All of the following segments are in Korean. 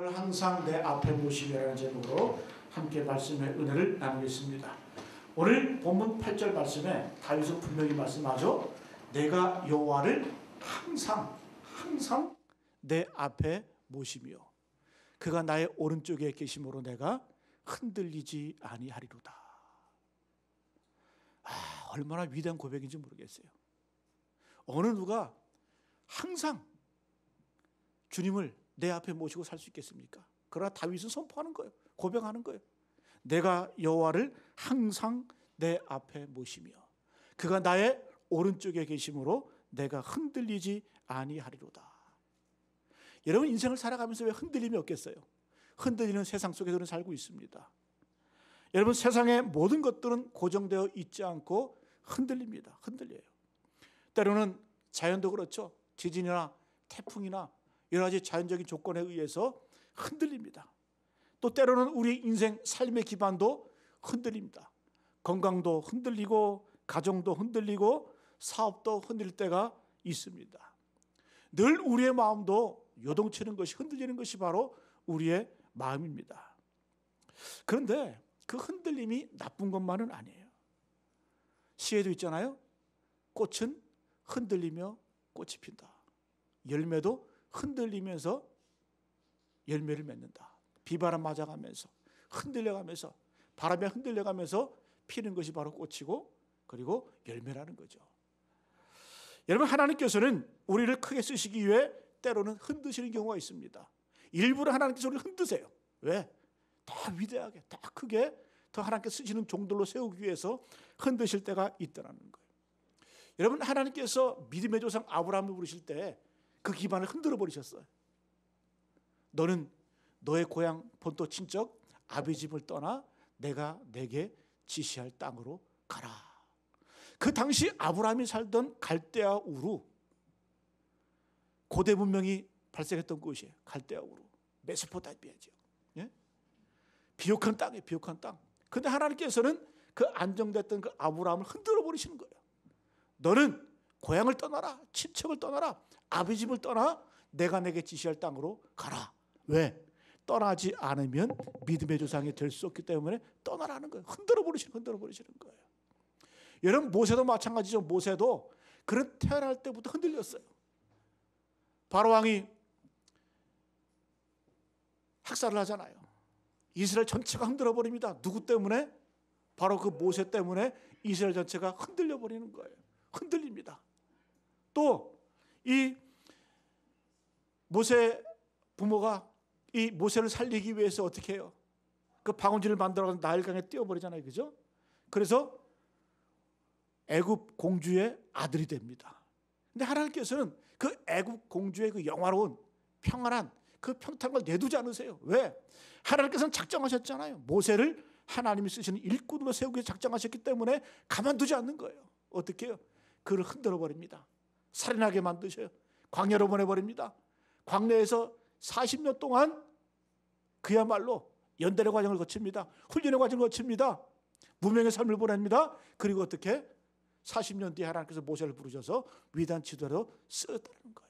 오늘 항상 내 앞에 모시며라는 제목으로 함께 말씀의 은혜를 나누겠습니다. 오늘 본문 8절 말씀에 다윗은 분명히 말씀하죠. 내가 여호와를 항상 내 앞에 모시며 그가 나의 오른쪽에 계심으로 내가 흔들리지 아니하리로다. 얼마나 위대한 고백인지 모르겠어요. 어느 누가 항상 주님을 내 앞에 모시고 살 수 있겠습니까? 그러나 다윗은 선포하는 거예요. 고백하는 거예요. 내가 여호와를 항상 내 앞에 모시며 그가 나의 오른쪽에 계심으로 내가 흔들리지 아니하리로다. 여러분, 인생을 살아가면서 왜 흔들림이 없겠어요? 흔들리는 세상 속에서 우리는 살고 있습니다. 여러분, 세상의 모든 것들은 고정되어 있지 않고 흔들립니다. 흔들려요. 때로는 자연도 그렇죠. 지진이나 태풍이나 여러 가지 자연적인 조건에 의해서 흔들립니다. 또 때로는 우리 인생 삶의 기반도 흔들립니다. 건강도 흔들리고 가정도 흔들리고 사업도 흔들릴 때가 있습니다. 늘 우리의 마음도 요동치는 것이, 흔들리는 것이 바로 우리의 마음입니다. 그런데 그 흔들림이 나쁜 것만은 아니에요. 시에도 있잖아요. 꽃은 흔들리며 꽃이 핀다. 열매도 흔들리면서 열매를 맺는다. 비바람 맞아가면서 흔들려가면서 바람에 흔들려가면서 피는 것이 바로 꽃이고 그리고 열매라는 거죠. 여러분, 하나님께서는 우리를 크게 쓰시기 위해 때로는 흔드시는 경우가 있습니다. 일부러 하나님께서 우리를 흔드세요. 왜? 더 위대하게, 더 크게, 더 하나님께 쓰시는 종들로 세우기 위해서 흔드실 때가 있다는 거예요. 여러분, 하나님께서 믿음의 조상 아브라함을 부르실 때 그 기반을 흔들어 버리셨어요. 너는 너의 고향 본토 친척 아비 집을 떠나 내가 내게 지시할 땅으로 가라. 그 당시 아브라함이 살던 갈대아 우루, 고대 문명이 발생했던 곳이에요. 갈대아 우루, 메소포타미아 지역. 예? 비옥한 땅이에요. 비옥한 땅. 그런데 하나님께서는 그 안정됐던 그 아브라함을 흔들어 버리시는 거예요. 너는 고향을 떠나라, 친척을 떠나라, 아비 집을 떠나 내가 내게 지시할 땅으로 가라. 왜? 떠나지 않으면 믿음의 조상이 될 수 없기 때문에 떠나라는 거예요. 흔들어 버리시는 거예요. 여러분, 모세도 마찬가지죠. 모세도 그런 태어날 때부터 흔들렸어요. 바로 왕이 학살을 하잖아요. 이스라엘 전체가 흔들어 버립니다. 누구 때문에? 바로 그 모세 때문에 이스라엘 전체가 흔들려 버리는 거예요. 흔들립니다. 또 이 모세 부모가 이 모세를 살리기 위해서 어떻게 해요? 그 방울진을 만들어서 나일강에 띄워버리잖아요. 그죠? 그래서 애굽 공주의 아들이 됩니다. 근데 하나님께서는 그 애굽 공주의 그 영화로운 평안한 그 평탄을 내두지 않으세요. 왜? 하나님께서는 작정하셨잖아요. 모세를 하나님이 쓰시는 일꾼으로 세우기 위해 작정하셨기 때문에 가만두지 않는 거예요. 어떻게 해요? 그를 흔들어 버립니다. 살인하게 만드셔요. 광야로 보내버립니다. 광야에서 40년 동안 그야말로 연단의 과정을 거칩니다. 훈련의 과정을 거칩니다. 무명의 삶을 보냅니다. 그리고 어떻게 40년 뒤에 하나님께서 모세를 부르셔서 위대한 지도자로 쓰였다는 거예요.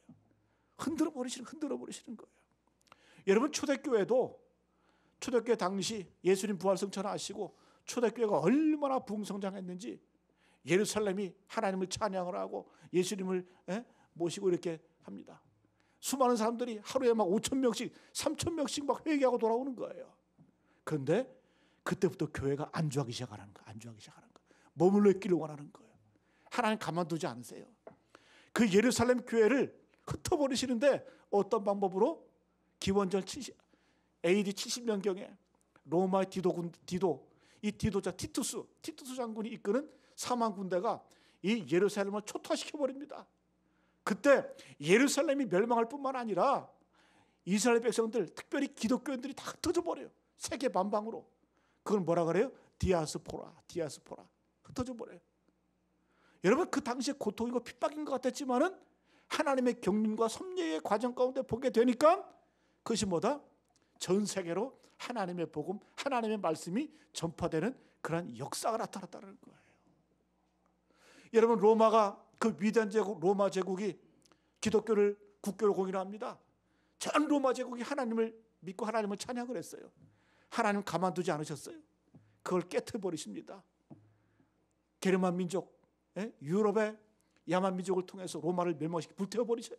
흔들어 버리시는 거예요. 여러분, 초대교회 당시 예수님 부활성천을 하시고 초대교회가 얼마나 부흥성장했는지 예루살렘이 하나님을 찬양을 하고 예수님을 모시고 이렇게 합니다. 수많은 사람들이 하루에 막 5,000명씩 3,000명씩 막 회개하고 돌아오는 거예요. 그런데 그때부터 교회가 안주하기 시작하는 거예요. 머물러 있기를 원하는 거예요. 하나님 가만두지 않으세요. 그 예루살렘 교회를 흩어버리시는데 어떤 방법으로? 기원전 AD 70년경에 로마의 디도자 티투스 장군이 이끄는 사망 군대가 이 예루살렘을 초토화시켜버립니다. 그때 예루살렘이 멸망할 뿐만 아니라 이스라엘 백성들, 특별히 기독교인들이 다 흩어져 버려요. 세계 만방으로. 그걸 뭐라 그래요? 디아스포라. 흩어져 버려요. 여러분, 그 당시에 고통이고 핍박인 것 같았지만은 하나님의 경륜과 섭리의 과정 가운데 보게 되니까 그것이 뭐다? 전 세계로 하나님의 복음, 하나님의 말씀이 전파되는 그런 역사가 나타났다는 거예요. 여러분, 로마가 그 위대한 제국 로마 제국이 기독교를 국교로 공인합니다. 전 로마 제국이 하나님을 믿고 하나님을 찬양을 했어요. 하나님 가만두지 않으셨어요. 그걸 깨트려버리십니다. 게르만 민족, 유럽의 야만 민족을 통해서 로마를 멸망시키고 불태워버리셔요.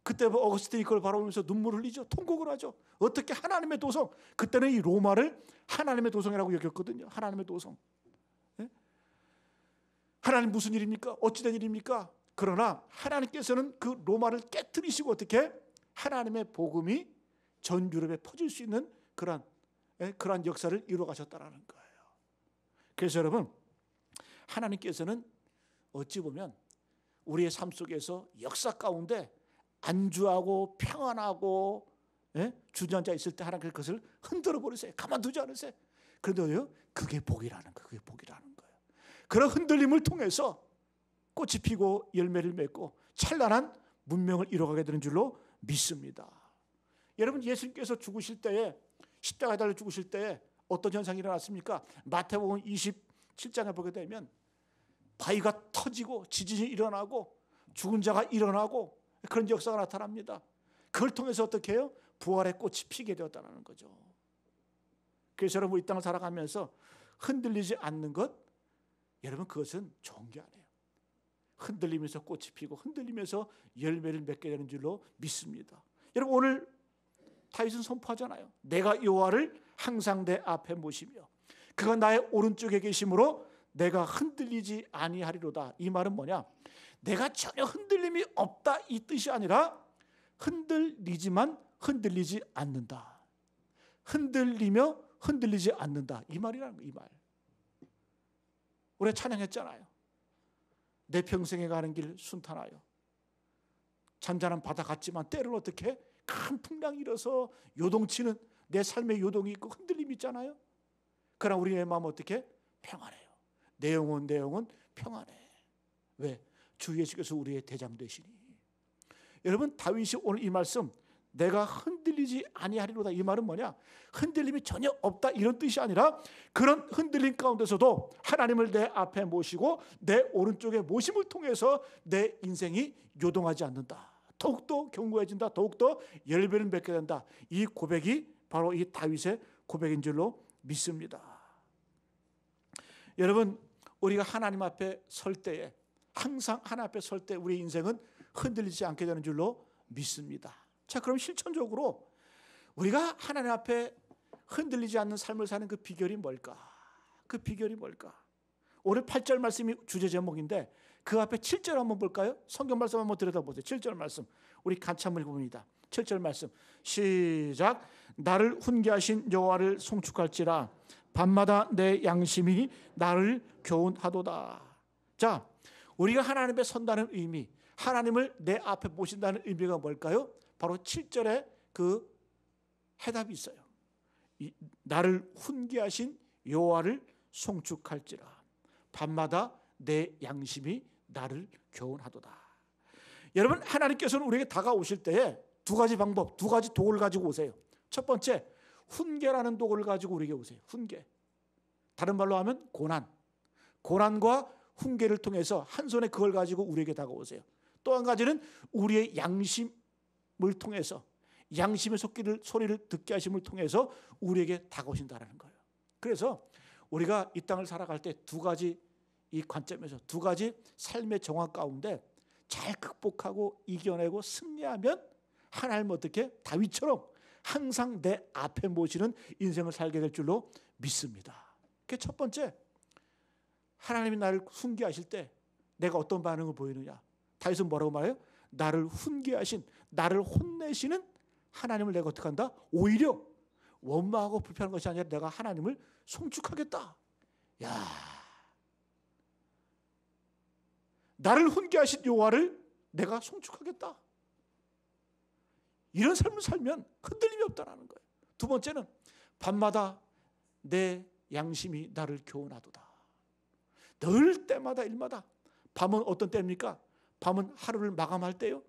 그때 어거스틴이 그걸 바라보면서 눈물을 흘리죠. 통곡을 하죠. 어떻게 하나님의 도성, 그때는 이 로마를 하나님의 도성이라고 여겼거든요. 하나님의 도성. 하나님 무슨 일입니까? 어찌된 일입니까? 그러나 하나님께서는 그 로마를 깨트리시고 어떻게 하나님의 복음이 전 유럽에 퍼질 수 있는 그러한 역사를 이루어 가셨다라는 거예요. 그래서 여러분, 하나님께서는 어찌 보면 우리의 삶 속에서 역사 가운데 안주하고 평안하고 주저앉아 있을 때 하나님께서 그것을 흔들어 버리세요. 가만두지 않으세요. 그런데요, 그게 복이라는 거예요. 그게 복이라는 거예요. 그런 흔들림을 통해서 꽃이 피고 열매를 맺고 찬란한 문명을 이뤄가게 되는 줄로 믿습니다. 여러분, 예수님께서 죽으실 때에, 십자가에 달려 죽으실 때에 어떤 현상이 일어났습니까? 마태복음 27장에 보게 되면 바위가 터지고 지진이 일어나고 죽은 자가 일어나고 그런 역사가 나타납니다. 그걸 통해서 어떻게 해요? 부활의 꽃이 피게 되었다는 거죠. 그래서 여러분, 이 땅을 살아가면서 흔들리지 않는 것, 여러분, 그것은 좋은 게 아니에요. 흔들리면서 꽃이 피고 흔들리면서 열매를 맺게 되는 줄로 믿습니다. 여러분, 오늘 다윗은 선포하잖아요. 내가 여호와를 항상 내 앞에 모시며 그가 나의 오른쪽에 계심으로 내가 흔들리지 아니하리로다. 이 말은 뭐냐? 내가 전혀 흔들림이 없다 이 뜻이 아니라 흔들리지만 흔들리지 않는다. 흔들리며 흔들리지 않는다. 이 말이라는 거예요. 이 말. 우리가 찬양했잖아요. 내 평생에 가는 길 순탄하여 잔잔한 바다 같지만 때로는 어떻게 큰 풍랑이 일어서 요동치는 내 삶의 요동이 있고 흔들림이 있잖아요. 그러나 우리의 마음은 어떻게? 평안해요. 내 영혼 평안해. 왜? 주 예수께서 우리의 대장 되시니. 여러분, 다윗이 오늘 이 말씀 내가 흔들리지 아니하리로다, 이 말은 뭐냐? 흔들림이 전혀 없다 이런 뜻이 아니라 그런 흔들림 가운데서도 하나님을 내 앞에 모시고 내 오른쪽에 모심을 통해서 내 인생이 요동하지 않는다. 더욱더 견고해진다. 더욱더 열매를 맺게 된다. 이 고백이 바로 이 다윗의 고백인 줄로 믿습니다. 여러분, 우리가 하나님 앞에 설 때에, 항상 하나님 앞에 설 때 우리의 인생은 흔들리지 않게 되는 줄로 믿습니다. 자, 그럼 실천적으로 우리가 하나님 앞에 흔들리지 않는 삶을 사는 그 비결이 뭘까? 그 비결이 뭘까? 오늘 8절 말씀이 주제 제목인데 그 앞에 7절 한번 볼까요? 성경 말씀 한번 들여다보세요. 7절 말씀 우리 같이 한번 읽어봅니다. 7절 말씀 시작. 나를 훈계하신 여호와를 송축할지라 밤마다 내 양심이 나를 교훈하도다. 자, 우리가 하나님 앞에 선다는 의미, 하나님을 내 앞에 모신다는 의미가 뭘까요? 바로 7절에 그 해답이 있어요. 나를 훈계하신 여호와를 송축할지라 밤마다 내 양심이 나를 교훈하도다. 여러분, 하나님께서는 우리에게 다가오실 때에 두 가지 방법, 두 가지 도구를 가지고 오세요. 첫 번째, 훈계라는 도구를 가지고 우리에게 오세요. 훈계. 다른 말로 하면 고난과 훈계를 통해서 한 손에 그걸 가지고 우리에게 다가오세요. 또 한 가지는 우리의 양심을 통해서, 양심의 소리를 듣게 하심을 통해서 우리에게 다가오신다는 거예요. 그래서 우리가 이 땅을 살아갈 때 두 가지 이 관점에서 두 가지 삶의 정황 가운데 잘 극복하고 이겨내고 승리하면 하나님 어떻게? 다윗처럼 항상 내 앞에 모시는 인생을 살게 될 줄로 믿습니다. 그게 첫 번째, 하나님이 나를 훈계하실 때 내가 어떤 반응을 보이느냐. 다윗은 뭐라고 말해요? 나를 훈계하신, 나를 혼내시는 하나님을 내가 어떻게 한다? 오히려 원망하고 불평하는 것이 아니라 내가 하나님을 송축하겠다. 야, 나를 훈계하신 여호와를 내가 송축하겠다. 이런 삶을 살면 흔들림이 없다는 거예요. 두 번째는 밤마다 내 양심이 나를 교훈하도다. 늘 때마다 일마다. 밤은 어떤 때입니까? 밤은 하루를 마감할 때요.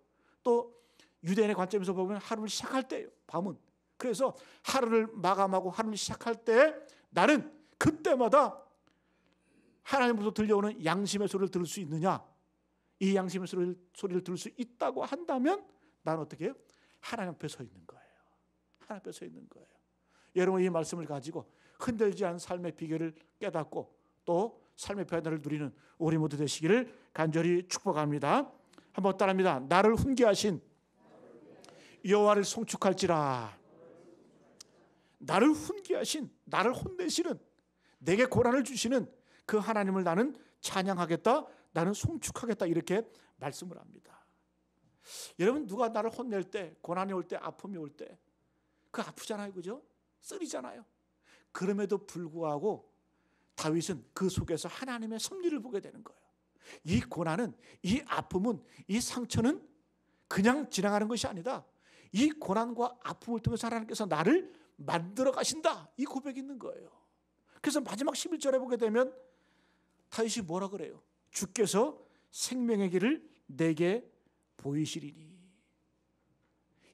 또 유대인의 관점에서 보면 하루를 시작할 때예요. 밤은. 그래서 하루를 마감하고 하루를 시작할 때 나는 그때마다 하나님으로부터 들려오는 양심의 소리를 들을 수 있느냐? 이 양심의 소리를 들을 수 있다고 한다면 나는 어떻게 해요? 하나님 앞에 서 있는 거예요. 하나님 앞에 서 있는 거예요. 여러분 이 말씀을 가지고 흔들지 않은 삶의 비결을 깨닫고 또 삶의 변화를 누리는 우리 모두 되시기를 간절히 축복합니다. 한번 따라합니다. 나를 훈계하신 여호와를 송축할지라. 나를 훈계하신, 나를 혼내시는, 내게 고난을 주시는 그 하나님을 나는 찬양하겠다, 나는 송축하겠다, 이렇게 말씀을 합니다. 여러분 누가 나를 혼낼 때, 고난이 올 때, 아픔이 올 때 그 아프잖아요, 그죠? 쓰리잖아요. 그럼에도 불구하고 다윗은 그 속에서 하나님의 섭리를 보게 되는 거예요. 이 고난은, 이 아픔은, 이 상처는 그냥 지나가는 것이 아니다. 이 고난과 아픔을 통해서 하나님께서 나를 만들어 가신다, 이 고백이 있는 거예요. 그래서 마지막 11절에 보게 되면 다윗이 뭐라 그래요? 주께서 생명의 길을 내게 보이시리니.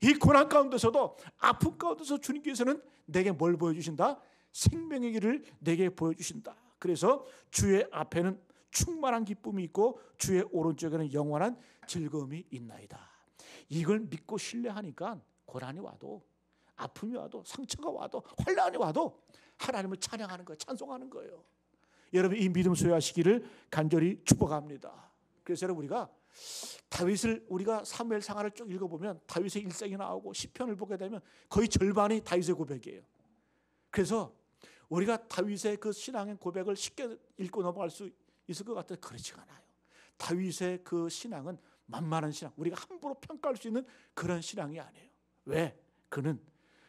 이 고난 가운데서도, 아픔 가운데서 주님께서는 내게 뭘 보여주신다? 생명의 길을 내게 보여주신다. 그래서 주의 앞에는 충만한 기쁨이 있고 주의 오른쪽에는 영원한 즐거움이 있나이다. 이걸 믿고 신뢰하니까 고난이 와도, 아픔이 와도, 상처가 와도, 환난이 와도 하나님을 찬양하는 거예요. 찬송하는 거예요. 여러분 이 믿음 소유하시기를 간절히 축복합니다. 그래서 여러분 우리가 다윗을, 우리가 사무엘 상하를 쭉 읽어보면 다윗의 일생이 나오고 시편을 보게 되면 거의 절반이 다윗의 고백이에요. 그래서 우리가 다윗의 그 신앙의 고백을 쉽게 읽고 넘어갈 수 있을 것 같아요. 그렇지가 않아요. 다윗의 그 신앙은 만만한 신앙, 우리가 함부로 평가할 수 있는 그런 신앙이 아니에요. 왜? 그는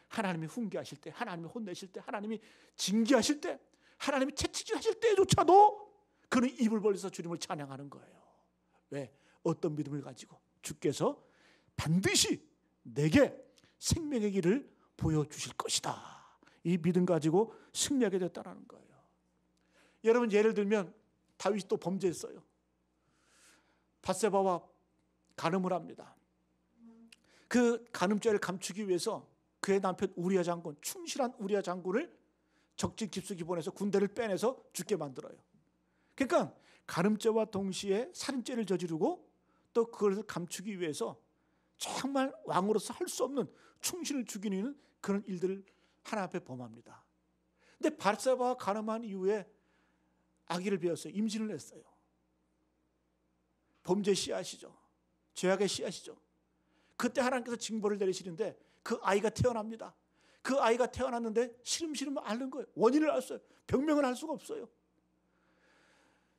하나님이 훈계하실 때, 하나님이 혼내실 때, 하나님이 징계하실 때, 하나님이 채찍질하실 때조차도 그는 입을 벌려서 주님을 찬양하는 거예요. 왜? 어떤 믿음을 가지고? 주께서 반드시 내게 생명의 길을 보여주실 것이다, 이 믿음 가지고 승리하게 됐다는 거예요. 여러분 예를 들면 다윗이 또 범죄했어요. 밧세바와 간음을 합니다. 그 간음죄를 감추기 위해서 그의 남편 우리아 장군, 충실한 우리아 장군을 적진 깊숙이 보내서 군대를 빼내서 죽게 만들어요. 그러니까 간음죄와 동시에 살인죄를 저지르고 또 그것을 감추기 위해서 정말 왕으로서 할 수 없는 충신을 죽이는 그런 일들을 하나님 앞에 범합니다. 근데 밧세바와 간음한 이후에 아기를 배웠어요. 임신을 했어요. 범죄 씨앗이죠. 죄악의 씨앗이죠. 그때 하나님께서 징벌을 내리시는데 그 아이가 태어납니다. 그 아이가 태어났는데 시름시름 앓는 거예요. 원인을 알 수 없어요. 병명을 알 수가 없어요.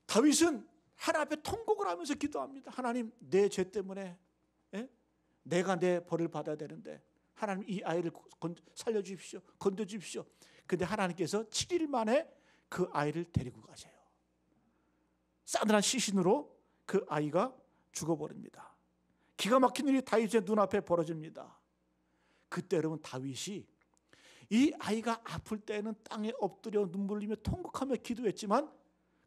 다윗은 하나님 앞에 통곡을 하면서 기도합니다. 하나님, 내 죄 때문에 내가 내 벌을 받아야 되는데 하나님 이 아이를 살려주십시오. 건져주십시오. 근데 하나님께서 7일 만에 그 아이를 데리고 가세요. 싸늘한 시신으로 그 아이가 죽어버립니다. 기가 막힌 일이 다윗의 눈앞에 벌어집니다. 그때 여러분 다윗이 이 아이가 아플 때는 땅에 엎드려 눈물 흘리며 통곡하며 기도했지만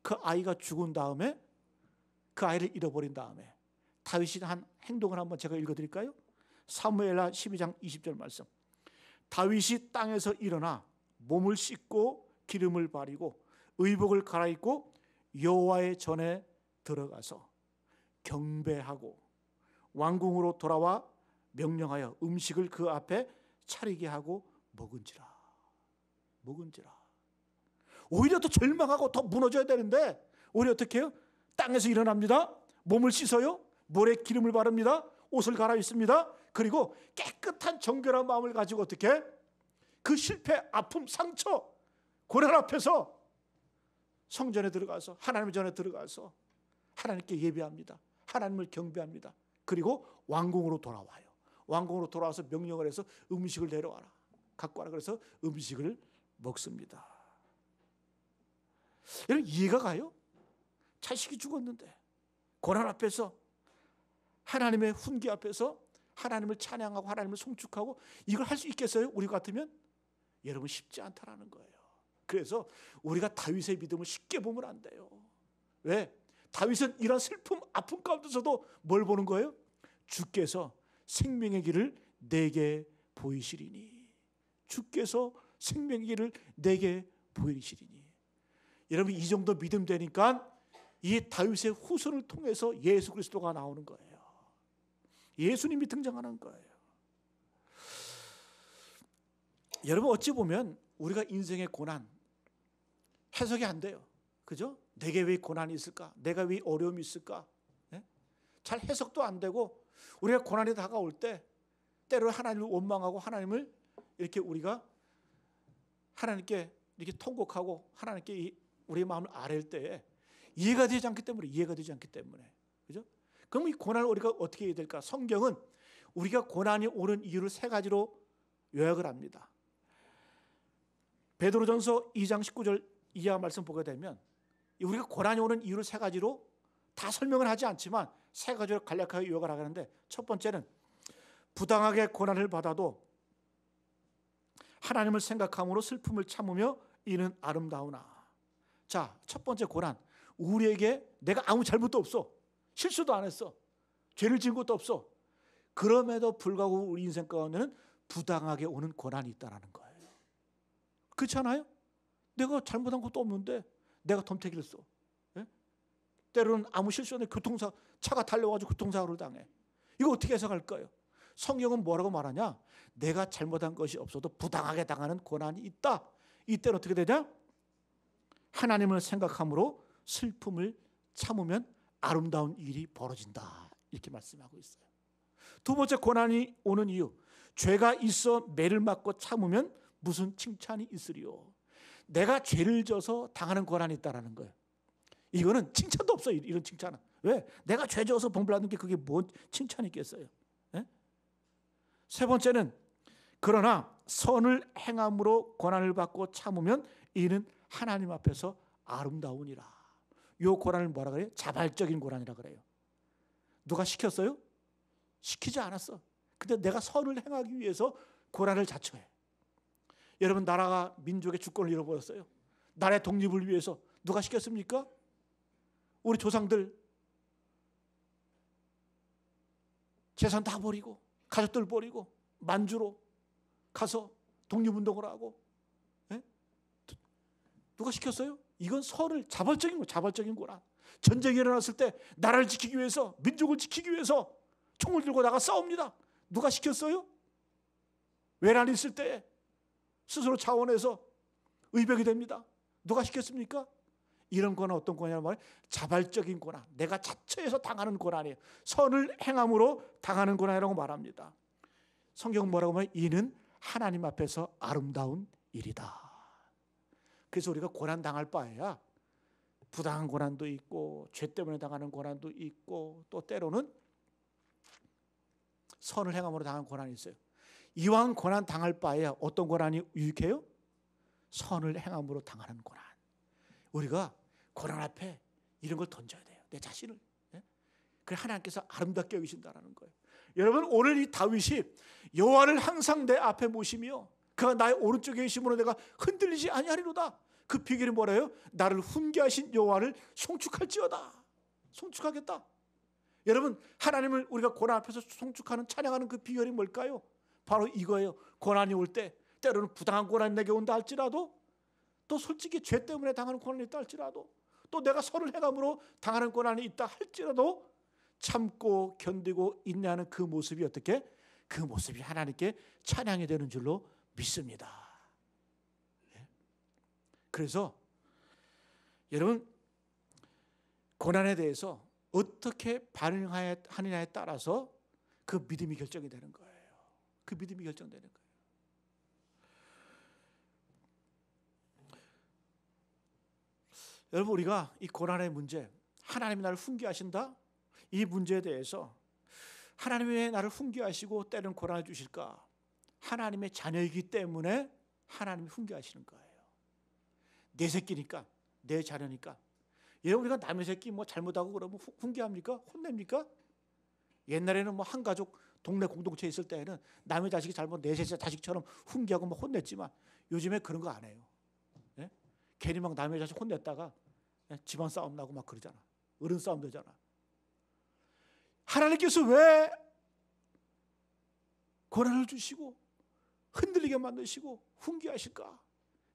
그 아이가 죽은 다음에, 그 아이를 잃어버린 다음에 다윗이 한 행동을 한번 제가 읽어드릴까요? 사무엘하 12장 20절 말씀. 다윗이 땅에서 일어나 몸을 씻고 기름을 바르고 의복을 갈아입고 여호와의 전에 들어가서 경배하고 왕궁으로 돌아와 명령하여 음식을 그 앞에 차리게 하고 먹은지라. 오히려 더 절망하고 더 무너져야 되는데 오히려 어떻게 해요? 땅에서 일어납니다. 몸을 씻어요. 모래 기름을 바릅니다. 옷을 갈아입습니다. 그리고 깨끗한 정결한 마음을 가지고 어떻게 그 실패, 아픔, 상처, 고난 앞에서 성전에 들어가서, 하나님 전에 들어가서 하나님께 예배합니다. 하나님을 경배합니다. 그리고 왕궁으로 돌아와요. 왕궁으로 돌아와서 명령을 해서 음식을 내려와라, 갖고 와라. 그래서 음식을 먹습니다. 여러분 이해가 가요? 자식이 죽었는데 고난 앞에서, 하나님의 훈계 앞에서 하나님을 찬양하고 하나님을 송축하고 이걸 할 수 있겠어요? 우리 같으면? 여러분 쉽지 않다라는 거예요. 그래서 우리가 다윗의 믿음을 쉽게 보면 안 돼요. 왜? 다윗은 이런 슬픔, 아픔 가운데서도 뭘 보는 거예요? 주께서 생명의 길을 내게 보이시리니. 주께서 생명의 길을 내게 보이시리니. 여러분 이 정도 믿음 되니까 이 다윗의 후손을 통해서 예수 그리스도가 나오는 거예요. 예수님이 등장하는 거예요. 여러분 어찌 보면 우리가 인생의 고난 해석이 안 돼요. 그죠? 내게 왜 고난이 있을까? 내가 왜 어려움이 있을까? 예? 잘 해석도 안 되고 우리가 고난이 다가올 때 때로 하나님을 원망하고 하나님을 이렇게 우리가 하나님께 이렇게 통곡하고 하나님께 우리의 마음을 아랠 때에 이해가 되지 않기 때문에 그죠? 그럼 이 고난을 우리가 어떻게 해야 될까? 성경은 우리가 고난이 오는 이유를 세 가지로 요약을 합니다. 베드로전서 2장 19절 이하 말씀 보게 되면 우리가 고난이 오는 이유를 세 가지로 다 설명을 하지 않지만 세 가지로 간략하게 요약을 하는데, 첫 번째는 부당하게 고난을 받아도 하나님을 생각함으로 슬픔을 참으며 이는 아름다우나. 자, 첫 번째 고난. 우리에게 내가 아무 잘못도 없어. 실수도 안 했어. 죄를 지은 것도 없어. 그럼에도 불구하고 우리 인생 가운데는 부당하게 오는 고난이 있다는 거예요. 그렇지 않아요? 내가 잘못한 것도 없는데 내가 덤태기를 써. 예? 때로는 아무 실수 없는 차가 달려가지고 교통사고를 당해. 이거 어떻게 해석할까요? 성경은 뭐라고 말하냐? 내가 잘못한 것이 없어도 부당하게 당하는 고난이 있다. 이때는 어떻게 되냐? 하나님을 생각함으로 슬픔을 참으면 아름다운 일이 벌어진다. 이렇게 말씀하고 있어요. 두 번째 고난이 오는 이유. 죄가 있어 매를 맞고 참으면 무슨 칭찬이 있으리요. 내가 죄를 져서 당하는 고난이 있다는 거예요. 이거는 칭찬도 없어요. 이런 칭찬은. 왜? 내가 죄 져서 봉변하는 게 그게 뭔 칭찬이 있겠어요. 예? 세 번째는 그러나 선을 행함으로 고난을 받고 참으면 이는 하나님 앞에서 아름다우니라. 이 고난을 뭐라 그래요? 자발적인 고난이라 그래요. 누가 시켰어요? 시키지 않았어. 근데 내가 선을 행하기 위해서 고난을 자처해. 여러분, 나라가 민족의 주권을 잃어버렸어요. 나라의 독립을 위해서 누가 시켰습니까? 우리 조상들 재산 다 버리고 가족들 버리고 만주로 가서 독립운동을 하고. 예? 누가 시켰어요? 이건 자발적인 거라. 전쟁이 일어났을 때 나라를 지키기 위해서, 민족을 지키기 위해서 총을 들고 나가 싸웁니다. 누가 시켰어요? 외난이 있을 때 스스로 자원해서 의벽이 됩니다. 누가 시켰습니까? 이런 고난 어떤 고난이란 말이에요? 자발적인 고난. 내가 자처해서 당하는 고난이에요. 선을 행함으로 당하는 고난이라고 말합니다. 성경은 뭐라고 말해요? 이는 하나님 앞에서 아름다운 일이다. 그래서 우리가 고난 당할 바에야 부당한 고난도 있고 죄 때문에 당하는 고난도 있고 또 때로는 선을 행함으로 당하는 고난이 있어요. 이왕 고난 당할 바에야 어떤 고난이 유익해요? 선을 행함으로 당하는 고난. 우리가 고난 앞에 이런 걸 던져야 돼요. 내 자신을. 그래 하나님께서 아름답게 여기신다는 거예요. 여러분, 오늘 이 다윗이 여호와를 항상 내 앞에 모시며 그가 나의 오른쪽에 계심으로 내가 흔들리지 아니하리로다. 그 비결이 뭐래요? 나를 훈계하신 여호와를 송축할지어다. 송축하겠다. 여러분, 하나님을 우리가 고난 앞에서 송축하는, 찬양하는 그 비결이 뭘까요? 바로 이거예요. 고난이 올 때 때로는 부당한 고난이 내게 온다 할지라도, 또 솔직히 죄 때문에 당하는 고난이 있다 할지라도, 또 내가 선을 행함으로 당하는 고난이 있다 할지라도 참고 견디고 인내하는 그 모습이 어떻게? 그 모습이 하나님께 찬양이 되는 줄로 믿습니다. 그래서 여러분, 고난에 대해서 어떻게 반응하느냐에 따라서 그 믿음이 결정이 되는 거예요. 그 믿음이 결정되는 거예요. 여러분, 우리가 이 고난의 문제, 하나님이 나를 훈계하신다? 이 문제에 대해서 하나님이 왜 나를 훈계하시고 때로는 고난을 주실까? 하나님의 자녀이기 때문에 하나님이 훈계하시는 거예요. 내 새끼니까, 내 자녀니까. 여러분, 우리가 남의 새끼 뭐 잘못하고 그러면 훈계합니까? 혼냅니까? 옛날에는 뭐 한 가족 동네 공동체에 있을 때에는 남의 자식이 잘못 내 자식처럼 훈계하고 뭐 혼냈지만 요즘에 그런 거 안 해요. 예? 괜히 막 남의 자식 혼냈다가 집안 싸움 나고 막 그러잖아. 어른 싸움 되잖아. 하나님께서 왜 고난을 주시고 흔들리게 만드시고 훈계하실까?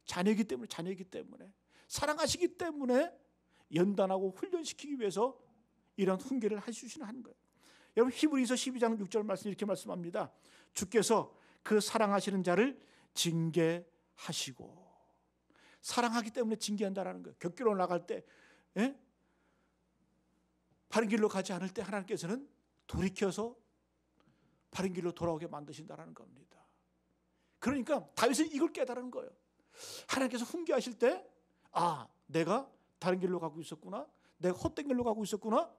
자녀이기 때문에 사랑하시기 때문에 연단하고 훈련시키기 위해서 이런 훈계를 해주시는 하는 거예요. 여러분, 히브리서 12장 6절 말씀 이렇게 말씀합니다. 주께서 그 사랑하시는 자를 징계하시고. 사랑하기 때문에 징계한다라는 거예요. 격기로 나갈 때, 바른 길로 가지 않을 때 하나님께서는 돌이켜서 바른 길로 돌아오게 만드신다라는 겁니다. 그러니까 다윗은 이걸 깨달은 거예요. 하나님께서 훈계하실 때, 내가 다른 길로 가고 있었구나, 내가 헛된 길로 가고 있었구나,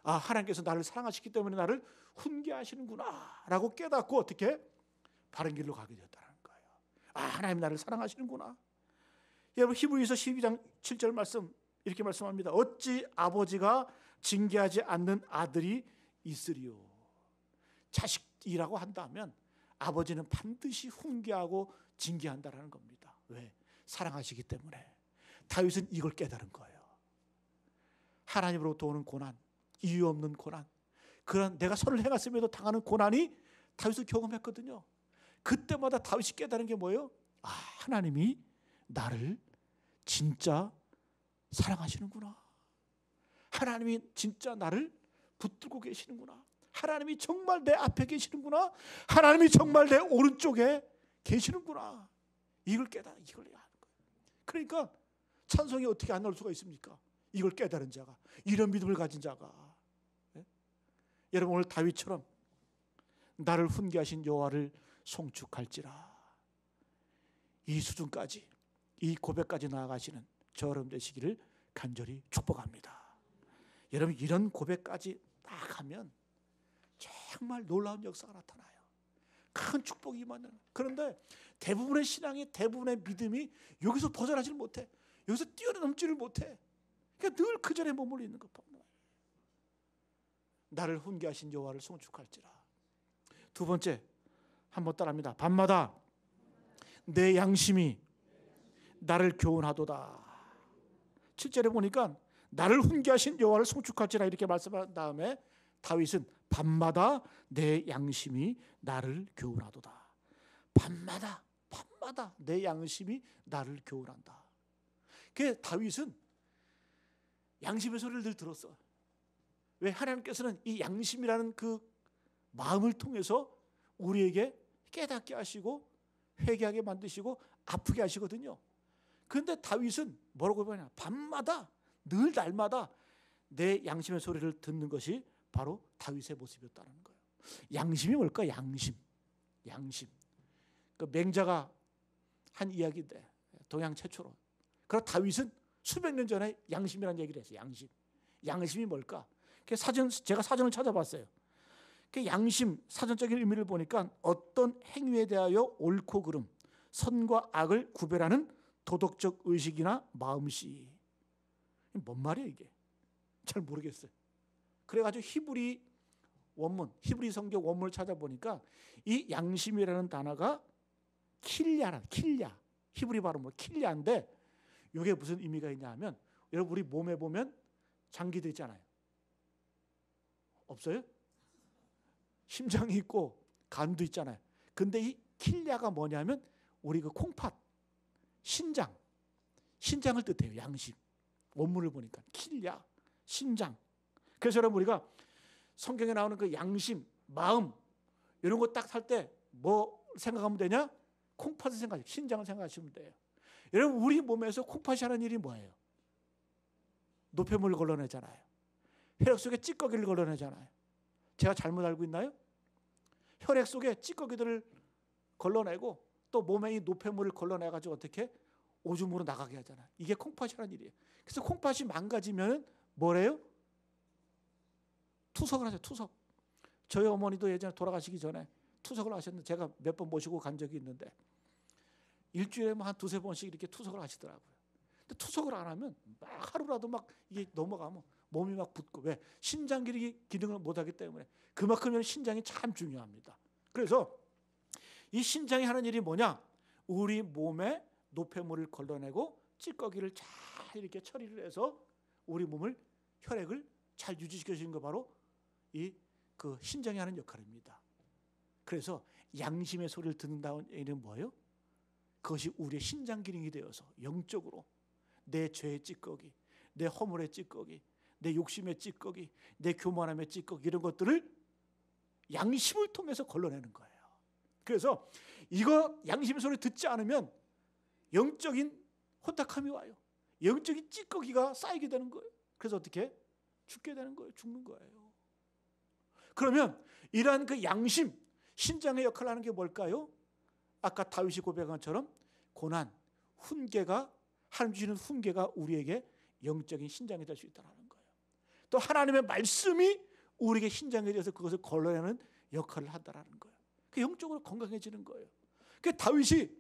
하나님께서 나를 사랑하시기 때문에 나를 훈계하시는구나 라고 깨닫고 어떻게 바른 길로 가게 되었다는 거예요. 하나님 나를 사랑하시는구나. 여러분, 히브리서 12장 7절 말씀 이렇게 말씀합니다. 어찌 아버지가 징계하지 않는 아들이 있으리요. 자식이라고 한다면 아버지는 반드시 훈계하고 징계한다라는 겁니다. 왜? 사랑하시기 때문에. 다윗은 이걸 깨달은 거예요. 하나님으로부터 오는 고난, 이유 없는 고난, 그런 내가 선을 행했음에도 당하는 고난이 다윗을 경험했거든요. 그때마다 다윗이 깨달은 게 뭐예요? 하나님이 나를 진짜 사랑하시는구나. 하나님이 진짜 나를 붙들고 계시는구나. 하나님이 정말 내 앞에 계시는구나. 하나님이 정말 내 오른쪽에 계시는구나. 이걸 깨달아, 이걸 해야 하는 거예요. 그러니까 찬송이 어떻게 안 나올 수가 있습니까? 이걸 깨달은 자가, 이런 믿음을 가진 자가. 여러분, 오늘 다윗처럼 나를 훈계하신 여호와를 송축할지라. 이 수준까지, 이 고백까지 나아가시는 저 여러분 되시기를 간절히 축복합니다. 여러분, 이런 고백까지 나아가면 정말 놀라운 역사가 나타나요. 큰 축복이 임하는. 그런데 대부분의 신앙이, 대부분의 믿음이 여기서 벗어나질 못해. 여기서 뛰어넘지를 못해. 그러니까 늘 그 자리에 머물러 있는 것. 나를 훈계하신 여호와를 송축할지라. 두 번째, 한번 따라합니다. 밤마다 내 양심이 나를 교훈하도다. 7절에 보니까 나를 훈계하신 여호와를 송축할지라 이렇게 말씀한 다음에 다윗은 밤마다 내 양심이 나를 교훈하도다. 밤마다 내 양심이 나를 교훈한다. 그 다윗은 양심의 소리를 늘 들었어. 왜? 하나님께서는 이 양심이라는 그 마음을 통해서 우리에게 깨닫게 하시고 회개하게 만드시고 아프게 하시거든요. 그런데 다윗은 뭐라고 보냐? 밤마다, 늘 날마다 내 양심의 소리를 듣는 것이 바로 다윗의 모습이었다는 거예요. 양심이 뭘까? 양심. 그 맹자가 한 이야기인데, 동양 최초로. 그러나 다윗은 수백 년 전에 양심이라는 얘기를 했어요. 양심이 뭘까? 제가 사전을 찾아봤어요. 그 양심 사전적인 의미를 보니까 어떤 행위에 대하여 옳고 그름, 선과 악을 구별하는 도덕적 의식이나 마음씨. 뭔 말이에요 이게? 잘 모르겠어요. 그래가지고 히브리 성경 원문을 찾아보니까 이 양심이라는 단어가 킬야, 히브리 발음으로 킬야인데, 이게 무슨 의미가 있냐 하면, 여러분 우리 몸에 보면 장기도 있잖아요. 없어요? 심장이 있고 간도 있잖아요. 근데 이 킬야가 뭐냐면 우리 그 콩팥, 신장을 뜻해요. 양심. 원문을 보니까 킬야, 신장. 그래서 여러분 우리가 성경에 나오는 그 양심, 마음 이런 거 딱 살 때 뭐 생각하면 되냐? 콩팥을 신장을 생각하시면 돼요. 여러분 우리 몸에서 콩팥이 하는 일이 뭐예요? 노폐물을 걸러내잖아요. 혈액 속에 찌꺼기를 걸러내잖아요. 제가 잘못 알고 있나요? 혈액 속에 찌꺼기들을 걸러내고 또 몸에 이 노폐물을 걸러내가지고 어떻게 오줌으로 나가게 하잖아요. 이게 콩팥이 하는 일이에요. 그래서 콩팥이 망가지면 뭐래요? 투석을 하죠. 투석. 저희 어머니도 예전에 돌아가시기 전에 투석을 하셨는데 제가 몇 번 모시고 간 적이 있는데 일주일에 한 두세 번씩 이렇게 투석을 하시더라고요. 근데 투석을 안 하면 막 하루라도 막 이게 넘어가면 몸이 막 붓고, 왜? 신장 기능을 못하기 때문에. 그만큼 신장이 참 중요합니다. 그래서 이 신장이 하는 일이 뭐냐? 우리 몸에 노폐물을 걸러내고 찌꺼기를 잘 이렇게 처리를 해서 우리 몸을, 혈액을 잘 유지시켜주는 거 바로 이 그 신장이 하는 역할입니다. 그래서 양심의 소리를 듣는다는 얘기는 뭐예요? 그것이 우리의 신장 기능이 되어서 영적으로 내 죄의 찌꺼기, 내 허물의 찌꺼기, 내 욕심의 찌꺼기, 내 교만함의 찌꺼기, 이런 것들을 양심을 통해서 걸러내는 거예요. 그래서 이거 양심의 소리 듣지 않으면 영적인 혼탁함이 와요. 영적인 찌꺼기가 쌓이게 되는 거예요. 그래서 어떻게? 죽게 되는 거예요. 죽는 거예요. 그러면 이러한 그 양심, 신장의 역할을 하는 게 뭘까요? 아까 다윗이 고백한 것처럼 고난, 훈계가, 하나님 주시는 훈계가 우리에게 영적인 신장이 될 수 있다는 거예요. 또 하나님의 말씀이 우리에게 신장이 되어서 그것을 걸러내는 역할을 한다는 거예요. 그 영적으로 건강해지는 거예요. 그 다윗이,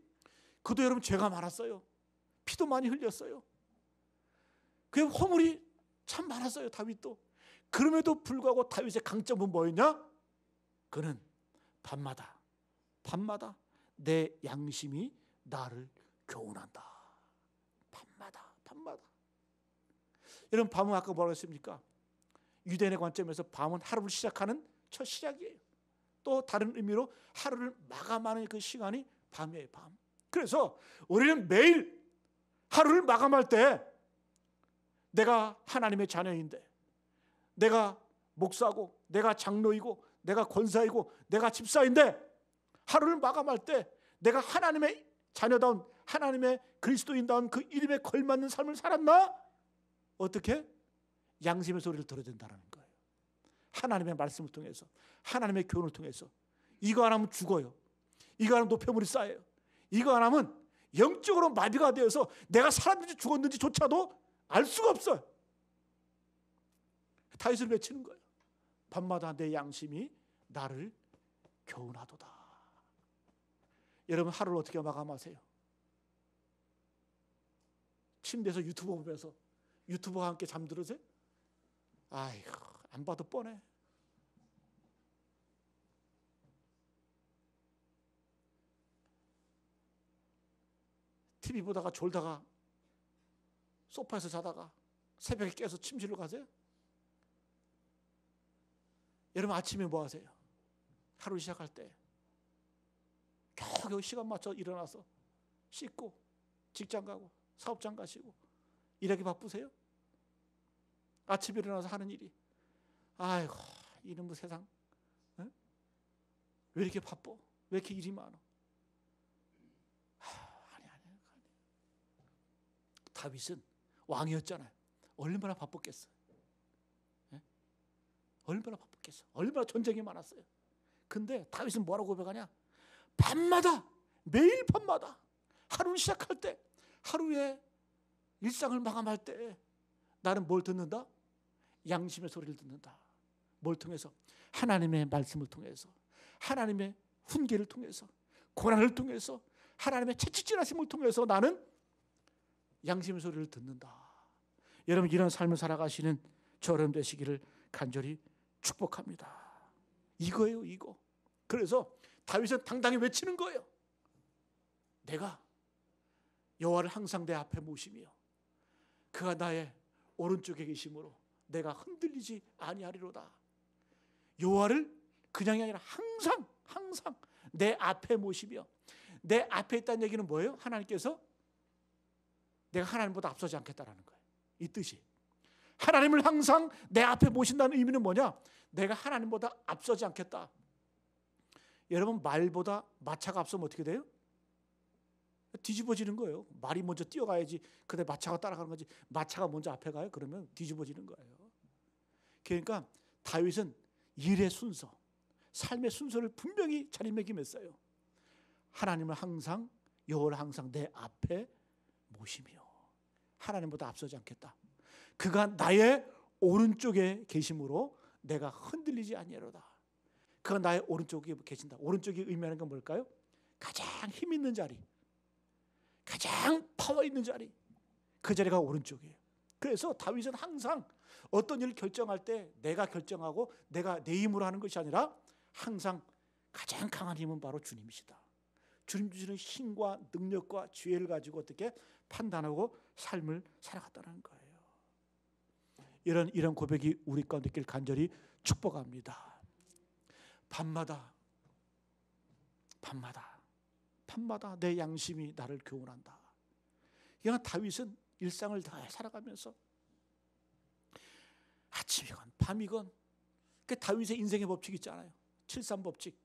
그도 여러분 죄가 많았어요. 피도 많이 흘렸어요. 그 허물이 참 많았어요. 다윗도. 그럼에도 불구하고 다윗의 강점은 뭐였냐? 그는 밤마다 내 양심이 나를 교훈한다. 밤마다. 여러분, 밤은 아까 뭐라고 했습니까? 유대인의 관점에서 밤은 하루를 시작하는 첫 시작이에요. 또 다른 의미로 하루를 마감하는 그 시간이 밤이에요. 밤. 그래서 우리는 매일 하루를 마감할 때 내가 하나님의 자녀인데, 내가 목사고, 내가 장로이고, 내가 권사이고, 내가 집사인데, 하루를 마감할 때 내가 하나님의 자녀다운, 하나님의 그리스도인다운 그 이름에 걸맞는 삶을 살았나? 어떻게? 양심의 소리를 들어야 된다는 거예요. 하나님의 말씀을 통해서, 하나님의 교훈을 통해서. 이거 안 하면 죽어요. 이거 안 하면 노폐물이 쌓여요. 이거 안 하면 영적으로 마비가 되어서 내가 살았는지 죽었는지조차도 알 수가 없어요. 다윗을 외치는 거예요. 밤마다 내 양심이 나를 교훈하도다. 여러분, 하루를 어떻게 마감하세요? 침대에서 유튜브 보면서 유튜버와 함께 잠들으세요? 아이고, 안 봐도 뻔해. TV 보다가 졸다가 소파에서 자다가 새벽에 깨서 침실로 가세요? 여러분, 아침에 뭐 하세요? 하루 시작할 때 겨우 시간 맞춰 일어나서 씻고 직장 가고 사업장 가시고 일하기 바쁘세요? 아침에 일어나서 하는 일이, 아이고, 이놈의 세상, 에? 왜 이렇게 바빠? 왜 이렇게 일이 많아? 아니. 다윗은 왕이었잖아요. 얼마나 바빴겠어요? 에? 얼마나 바빴겠어요? 얼마나 전쟁이 많았어요. 근데 다윗은 뭐라고 고백하냐? 밤마다, 매일 밤마다, 하루를 시작할 때, 하루의 일상을 마감할 때 나는 뭘 듣는다? 양심의 소리를 듣는다. 뭘 통해서? 하나님의 말씀을 통해서, 하나님의 훈계를 통해서, 고난을 통해서, 하나님의 채찍질하심을 통해서 나는 양심의 소리를 듣는다. 여러분, 이런 삶을 살아가시는 저런 되시기를 간절히 축복합니다. 이거예요, 이거. 그래서 다윗은 당당히 외치는 거예요. 내가 여호와를 항상 내 앞에 모시며 그가 나의 오른쪽에 계심으로 내가 흔들리지 아니하리로다. 여호와를 그냥이 아니라 항상 내 앞에 모시며, 내 앞에 있다는 얘기는 뭐예요? 하나님께서 내가 하나님보다 앞서지 않겠다라는 거예요. 이 뜻이. 하나님을 항상 내 앞에 모신다는 의미는 뭐냐? 내가 하나님보다 앞서지 않겠다. 여러분, 말보다 마차가 앞서면 어떻게 돼요? 뒤집어지는 거예요. 말이 먼저 뛰어가야지 그다음에 마차가 따라가는 거지. 마차가 먼저 앞에 가요? 그러면 뒤집어지는 거예요. 그러니까 다윗은 일의 순서, 삶의 순서를 분명히 자리매김했어요. 하나님을 항상, 여호와를 항상 내 앞에 모시며 하나님보다 앞서지 않겠다. 그가 나의 오른쪽에 계심으로 내가 흔들리지 아니하리로다. 그가 나의 오른쪽에 계신다. 오른쪽이 의미하는 건 뭘까요? 가장 힘 있는 자리, 가장 파워 있는 자리, 그 자리가 오른쪽이에요. 그래서 다윗은 항상 어떤 일을 결정할 때 내가 결정하고 내가 내 힘으로 하는 것이 아니라 항상 가장 강한 힘은 바로 주님이시다. 주님 주시는 힘과 능력과 지혜를 가지고 어떻게 판단하고 삶을 살아갔다는 거예요. 이런 고백이 우리 가운데 있길 간절히 축복합니다. 밤마다 내 양심이 나를 교훈한다. 이런 다윗은 일상을 다 살아가면서 아침이건 밤이건 그 다윗의 인생의 법칙이 있잖아요. 7.3 법칙.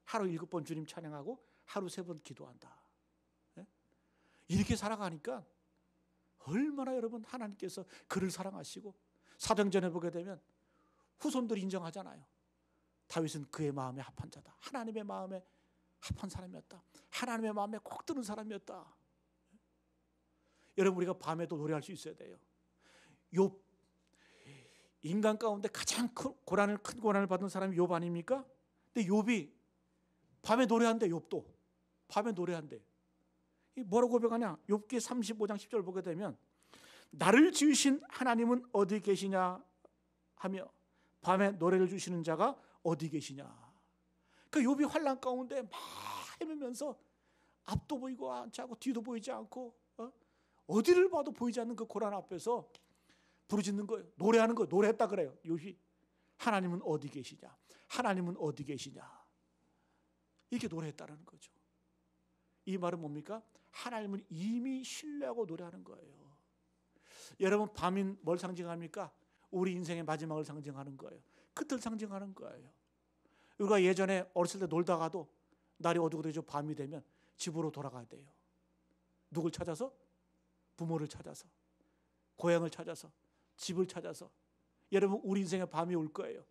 하루 7번 주님 찬양하고 하루 3번 기도한다. 예? 이렇게 살아가니까 얼마나 여러분 하나님께서 그를 사랑하시고, 사도행전에 보게 되면 후손들이 인정하잖아요. 다윗은 그의 마음에 합한 자다. 하나님의 마음에 합한 사람이었다. 하나님의 마음에 꼭 드는 사람이었다. 여러분, 우리가 밤에도 노래할 수 있어야 돼요. 욥, 인간 가운데 가장 큰 고난을 받은 사람이 욥 아닙니까? 근데 욥이 밤에 노래한대. 욥도 밤에 노래한대. 뭐라고 고백하냐? 욥기 35장 10절 보게 되면 나를 지으신 하나님은 어디 계시냐 하며 밤에 노래를 주시는 자가 어디 계시냐. 그 욥이 환난 가운데 막 헤매면서 앞도 보이고 않지 않고 뒤도 보이지 않고 어디를 봐도 보이지 않는 그 고난 앞에서 부르짖는 거예요. 노래하는 거예요. 노래했다 그래요. 욥이 하나님은 어디 계시냐, 하나님은 어디 계시냐, 이렇게 노래했다는 거죠. 이 말은 뭡니까? 하나님은 이미 신뢰하고 노래하는 거예요. 여러분, 밤인 뭘 상징합니까? 우리 인생의 마지막을 상징하는 거예요. 끝을 상징하는 거예요. 우리가 예전에 어렸을 때 놀다가도 날이 어둑어둑해져 밤이 되면 집으로 돌아가야 돼요. 누굴 찾아서? 부모를 찾아서, 고향을 찾아서, 집을 찾아서. 여러분, 우리 인생에 밤이 올 거예요.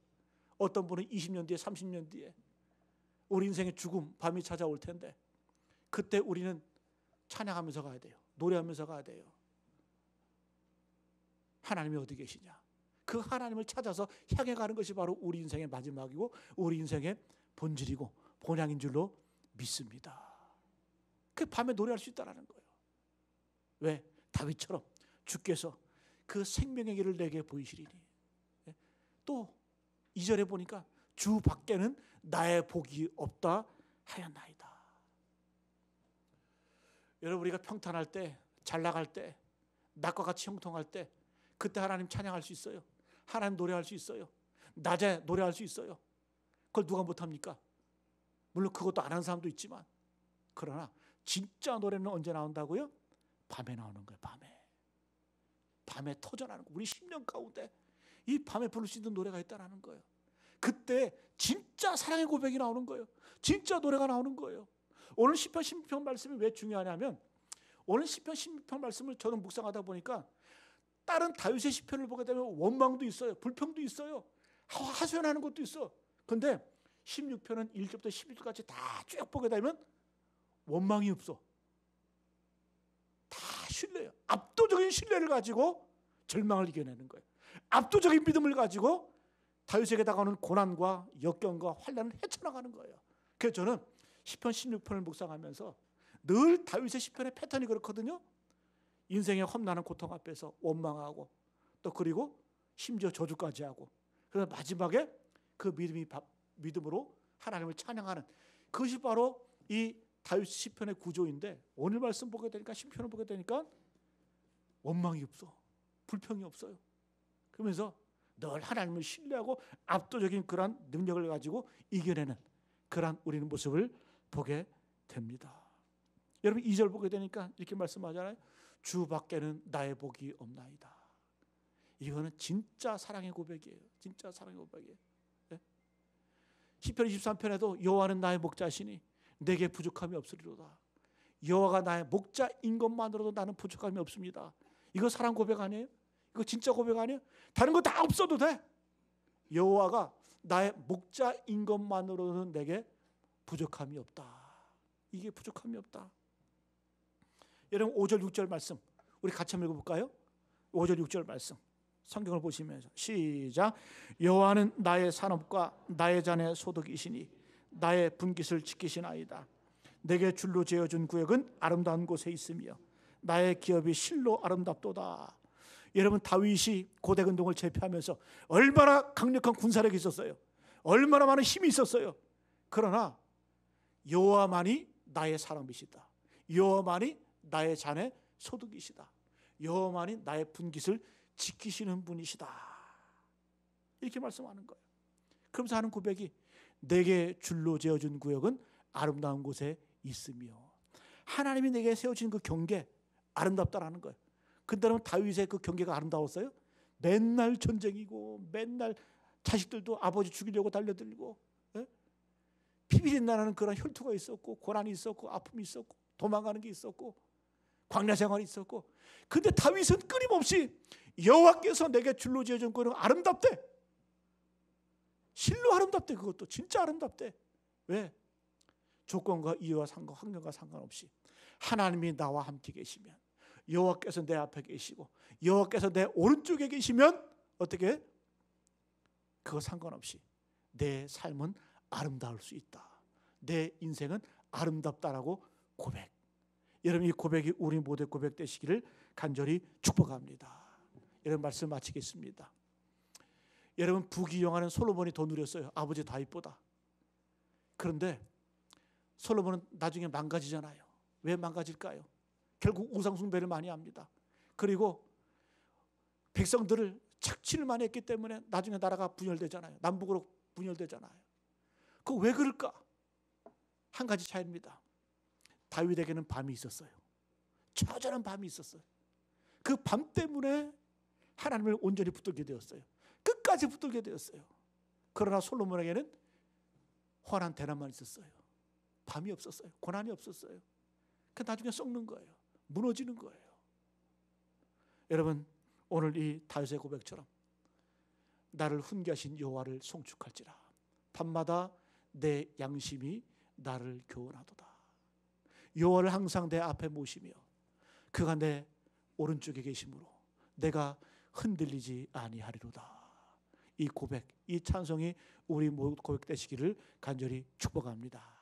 어떤 분은 20년 뒤에, 30년 뒤에 우리 인생의 죽음, 밤이 찾아올 텐데 그때 우리는 찬양하면서 가야 돼요. 노래하면서 가야 돼요. 하나님이 어디 계시냐. 그 하나님을 찾아서 향해 가는 것이 바로 우리 인생의 마지막이고 우리 인생의 본질이고 본향인 줄로 믿습니다. 그 밤에 노래할 수 있다는 거예요. 왜? 다윗처럼 주께서 그 생명의 길을 내게 보이시리니. 또 2절에 보니까 주 밖에는 나의 복이 없다 하였나이다. 여러분, 우리가 평탄할 때, 잘 나갈 때, 낮과 같이 형통할 때 그때 하나님 찬양할 수 있어요. 하나님 노래할 수 있어요. 낮에 노래할 수 있어요. 그걸 누가 못합니까? 물론 그것도 안 하는 사람도 있지만, 그러나 진짜 노래는 언제 나온다고요? 밤에 나오는 거예요. 밤에 터져나는 거예요. 우리 10년 가운데 이 밤에 부를 수 있는 노래가 있다는 거예요. 그때 진짜 사랑의 고백이 나오는 거예요. 진짜 노래가 나오는 거예요. 오늘 시편 16편 말씀이 왜 중요하냐면, 오늘 시편 16편 말씀을 저는 묵상하다 보니까 다른 다윗의 시편을 보게 되면 원망도 있어요. 불평도 있어요. 하소연하는 것도 있어. 그런데 16편은 1절부터 11절까지 다 쭉 보게 되면 원망이 없어. 다 신뢰예요. 압도적인 신뢰를 가지고 절망을 이겨내는 거예요. 압도적인 믿음을 가지고 다윗에게 다가오는 고난과 역경과 환난을 헤쳐나가는 거예요. 그래서 저는 시편 16편을 묵상하면서 늘 다윗의 시편의 패턴이 그렇거든요. 인생의 험난한 고통 앞에서 원망하고, 또 그리고 심지어 저주까지 하고, 그래서 마지막에 그 믿음으로 하나님을 찬양하는, 그것이 바로 이 다윗 시편의 구조인데, 오늘 말씀 보게 되니까, 시편을 보게 되니까 원망이 없어, 불평이 없어요. 그러면서 늘 하나님을 신뢰하고 압도적인 그러한 능력을 가지고 이겨내는 그러한 우리는 모습을 보게 됩니다. 여러분, 2절 보게 되니까 이렇게 말씀하잖아요. 주 밖에는 나의 복이 없나이다. 이거는 진짜 사랑의 고백이에요. 진짜 사랑의 고백이에요. 네? 시편 23편에도 여호와는 나의 목자시니 내게 부족함이 없으리로다. 여호와가 나의 목자인 것만으로도 나는 부족함이 없습니다. 이거 사랑 고백 아니에요? 이거 진짜 고백 아니에요? 다른 거 다 없어도 돼. 여호와가 나의 목자인 것만으로는 내게 부족함이 없다. 이게 부족함이 없다. 여러분, 5절 6절 말씀 우리 같이 한번 읽어볼까요? 5절 6절 말씀 성경을 보시면서 시작. 여호와는 나의 산업과 나의 잔의 소득이시니 나의 분깃을 지키시나이다. 내게 줄로 재어준 구역은 아름다운 곳에 있으며 나의 기업이 실로 아름답도다. 여러분, 다윗이 고대근동을 제패하면서 얼마나 강력한 군사력이 있었어요. 얼마나 많은 힘이 있었어요. 그러나 여호와만이 나의 사람이시다. 여호와만이 나의 잔의 소득이시다. 여호와만이 나의 분깃을 지키시는 분이시다. 이렇게 말씀하는 거예요. 그러면서 하는 고백이 내게 줄로 재어준 구역은 아름다운 곳에 있으며, 하나님이 내게 세워진 그 경계 아름답다라는 거예요. 근데 다윗의 그 경계가 아름다웠어요? 맨날 전쟁이고 맨날 자식들도 아버지 죽이려고 달려들고 비빌이 나는 그런 혈투가 있었고 고난이 있었고 아픔이 있었고 도망가는 게 있었고 광야 생활이 있었고, 근데 다윗은 끊임없이 여호와께서 내게 줄로 지어준 거는 아름답대. 실로 아름답대. 그것도 진짜 아름답대. 왜? 조건과 이유와 환경과 상관없이 하나님이 나와 함께 계시면, 여호와께서 내 앞에 계시고 여호와께서 내 오른쪽에 계시면 어떻게? 그거 상관없이 내 삶은 아름다울 수 있다. 내 인생은 아름답다라고 고백. 여러분, 이 고백이 우리 모두의 고백 되시기를 간절히 축복합니다. 여러분, 말씀 마치겠습니다. 여러분, 부귀영화는 솔로몬이 더 누렸어요. 아버지 다윗보다. 그런데 솔로몬은 나중에 망가지잖아요. 왜 망가질까요? 결국 우상 숭배를 많이 합니다. 그리고 백성들을 착취를 많이 했기 때문에 나중에 나라가 분열되잖아요. 남북으로 분열되잖아요. 그 왜 그럴까? 한 가지 차이입니다. 다윗에게는 밤이 있었어요. 처절한 밤이 있었어요. 그 밤 때문에 하나님을 온전히 붙들게 되었어요. 끝까지 붙들게 되었어요. 그러나 솔로몬에게는 환난 대낮만 있었어요. 밤이 없었어요. 고난이 없었어요. 그 나중에 썩는 거예요. 무너지는 거예요. 여러분, 오늘 이 다윗의 고백처럼 나를 훈계하신 여호와를 송축할지라. 밤마다 내 양심이 나를 교훈하도다. 여호와를 항상 내 앞에 모시며 그가 내 오른쪽에 계심으로 내가 흔들리지 아니하리로다. 이 고백, 이 찬송이 우리 모두 고백되시기를 간절히 축복합니다.